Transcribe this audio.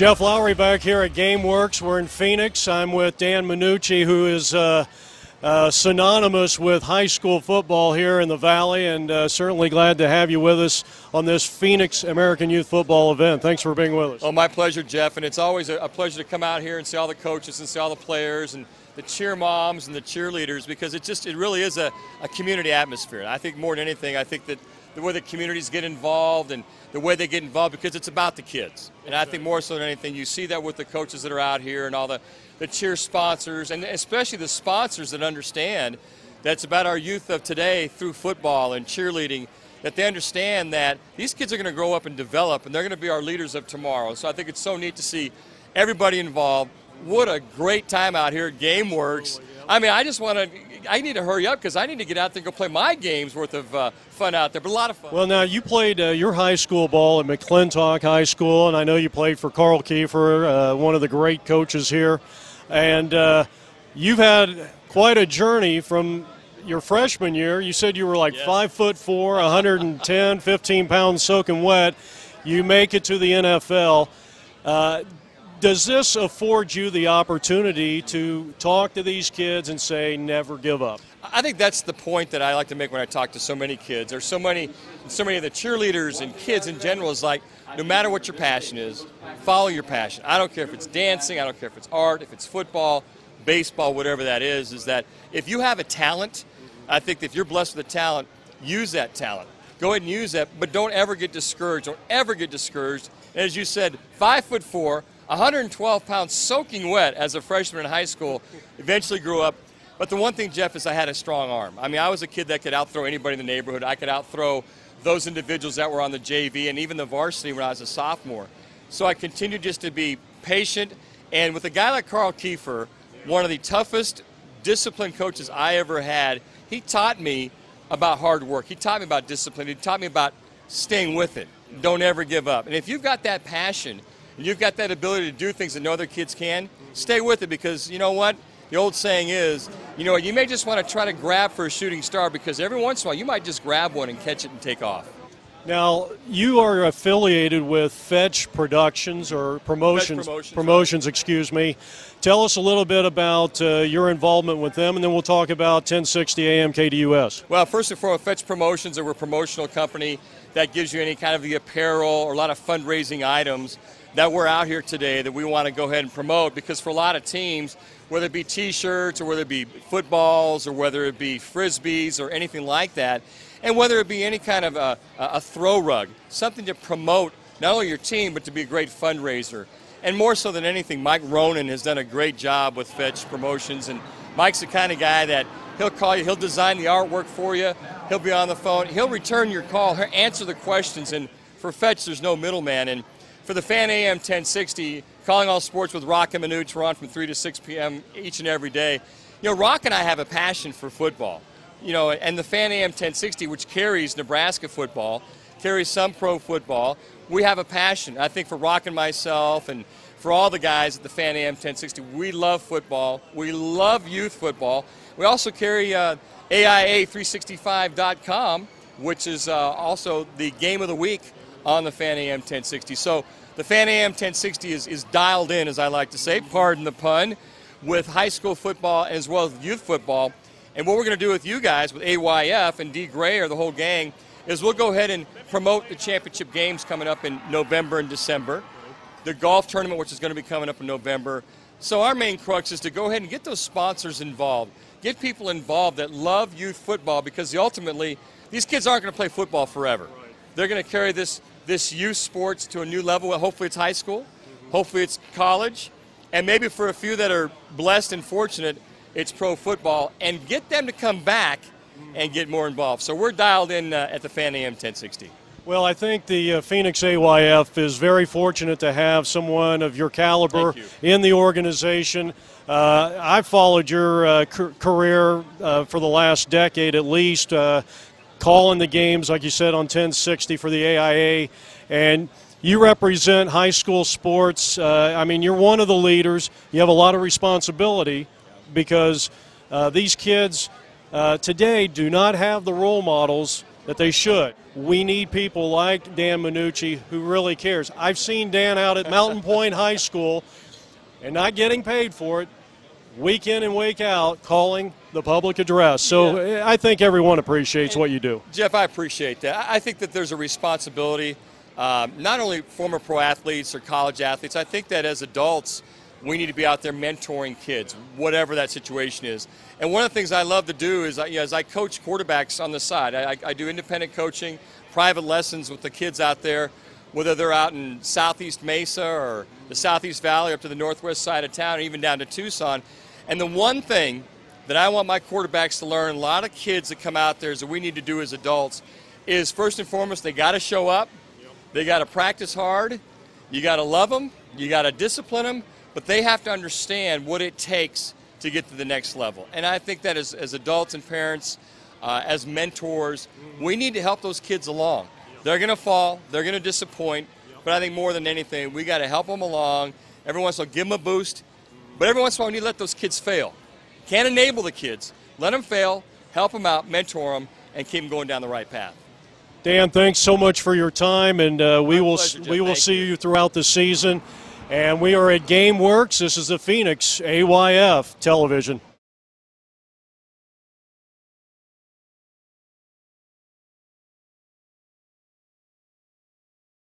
Jeff Lowry back here at GameWorks. We're in Phoenix. I'm with Dan Minucci, who is synonymous with high school football here in the Valley, and certainly glad to have you with us on this Phoenix American Youth Football event. Thanks for being with us. Oh, my pleasure, Jeff, and it's always a pleasure to come out here and see all the coaches and see all the players and the cheer moms and the cheerleaders, because it really is a community atmosphere. And I think more than anything, I think that the way the communities get involved and the way they get involved, because it's about the kids. And I think more so than anything, you see that with the coaches that are out here and all the cheer sponsors, and especially the sponsors that understand that it's about our youth of today through football and cheerleading, that they understand that these kids are going to grow up and develop, and they're going to be our leaders of tomorrow. So I think it's so neat to see everybody involved. What a great time out here at GameWorks. I mean, I need to hurry up because I need to get out there and go play my games worth of fun out there, but a lot of fun. Well, now, you played your high school ball at McClintock High School, and I know you played for Carl Kiefer, one of the great coaches here. And you've had quite a journey from your freshman year. You said you were like 5'4", 110, 15 pounds soaking wet. You make it to the NFL. Does this afford you the opportunity to talk to these kids and say, never give up? I think that's the point that I like to make when I talk to so many kids. There's so many of the cheerleaders and kids in general is like, no matter what your passion is, follow your passion. I don't care if it's dancing, I don't care if it's art, if it's football, baseball, whatever that is that if you have a talent, I think that if you're blessed with a talent, use that talent. Go ahead and use that, but don't ever get discouraged. Don't ever get discouraged. And as you said, 5'4", 112 pounds soaking wet as a freshman in high school, eventually grew up. But the one thing, Jeff, is I had a strong arm. I mean, I was a kid that could outthrow anybody in the neighborhood. I could outthrow those individuals that were on the JV and even the varsity when I was a sophomore. So I continued just to be patient. And with a guy like Carl Kiefer, one of the toughest disciplined coaches I ever had, he taught me about hard work. He taught me about discipline. He taught me about staying with it. Don't ever give up. And if you've got that passion, and you've got that ability to do things that no other kids can, stay with it, because you know what? The old saying is, you may just want to try to grab for a shooting star, because every once in a while you might just grab one and catch it and take off. Now, you are affiliated with Fetch Productions, or Promotions, excuse me. Tell us a little bit about your involvement with them, and then we'll talk about 1060 AM KDUS. Well, first and foremost, Fetch Promotions, we're a promotional company that gives you any kind of the apparel or a lot of fundraising items that we're out here today that we want to go ahead and promote, because for a lot of teams, whether it be T-shirts or whether it be footballs or whether it be Frisbees or anything like that, and whether it be any kind of a throw rug, something to promote not only your team but to be a great fundraiser. And more so than anything, Mike Ronan has done a great job with Fetch Promotions, and Mike's the kind of guy that he'll call you, he'll design the artwork for you, he'll be on the phone, he'll return your call, he'll answer the questions, and for Fetch there's no middleman. And for the Fan AM 1060, Calling All Sports with Rock and Minucci, we're on from 3 to 6 p.m. each and every day. Rock and I have a passion for football. And the Fan AM 1060, which carries Nebraska football, carries some pro football, we have a passion. I think for Rock and myself and for all the guys at the Fan AM 1060, we love football. We love youth football. We also carry AIA365.com, which is also the game of the week on the Fan AM 1060. So the Fan AM 1060 is dialed in, as I like to say, pardon the pun, with high school football as well as youth football. And what we're going to do with you guys, with AYF and D. Gray or the whole gang, is we'll go ahead and promote the championship games coming up in November and December, the golf tournament, which is going to be coming up in November. So our main crux is to go ahead and get those sponsors involved, get people involved that love youth football, because ultimately these kids aren't going to play football forever. They're going to carry this youth sports to a new level. Hopefully it's high school, hopefully it's college, and maybe for a few that are blessed and fortunate, it's pro football, and get them to come back and get more involved. So we're dialed in at the Fan AM 1060. Well, I think the Phoenix AYF is very fortunate to have someone of your caliber in the organization. I've followed your career for the last decade at least, calling the games, like you said, on 1060 for the AIA, and you represent high school sports. I mean, you're one of the leaders. You have a lot of responsibility, because these kids today do not have the role models that they should. We need people like Dan Minucci who really cares. I've seen Dan out at Mountain Point High School and not getting paid for it, week in and week out, calling the public address. So yeah. I think everyone appreciates what you do. Jeff, I appreciate that. I think that there's a responsibility, not only former pro athletes or college athletes. I think that as adults, we need to be out there mentoring kids, whatever that situation is. And one of the things I love to do is, as I coach quarterbacks on the side, I do independent coaching, private lessons with the kids out there, whether they're out in Southeast Mesa or the Southeast Valley up to the northwest side of town, or even down to Tucson. And the one thing that I want my quarterbacks to learn, a lot of kids that come out there, is that we need to do as adults, is first and foremost, they got to show up, they got to practice hard, you got to love them, you got to discipline them, but they have to understand what it takes to get to the next level. And I think that as adults and parents, as mentors, we need to help those kids along. They're going to fall, they're going to disappoint, but I think more than anything, we got to help them along. Every once in a while, give them a boost, but every once in a while, we need to let those kids fail. Can't enable the kids. Let them fail, help them out, mentor them, and keep them going down the right path. Dan, thanks so much for your time, and we will see you throughout the season. And we are at GameWorks. This is the Phoenix Ayf television.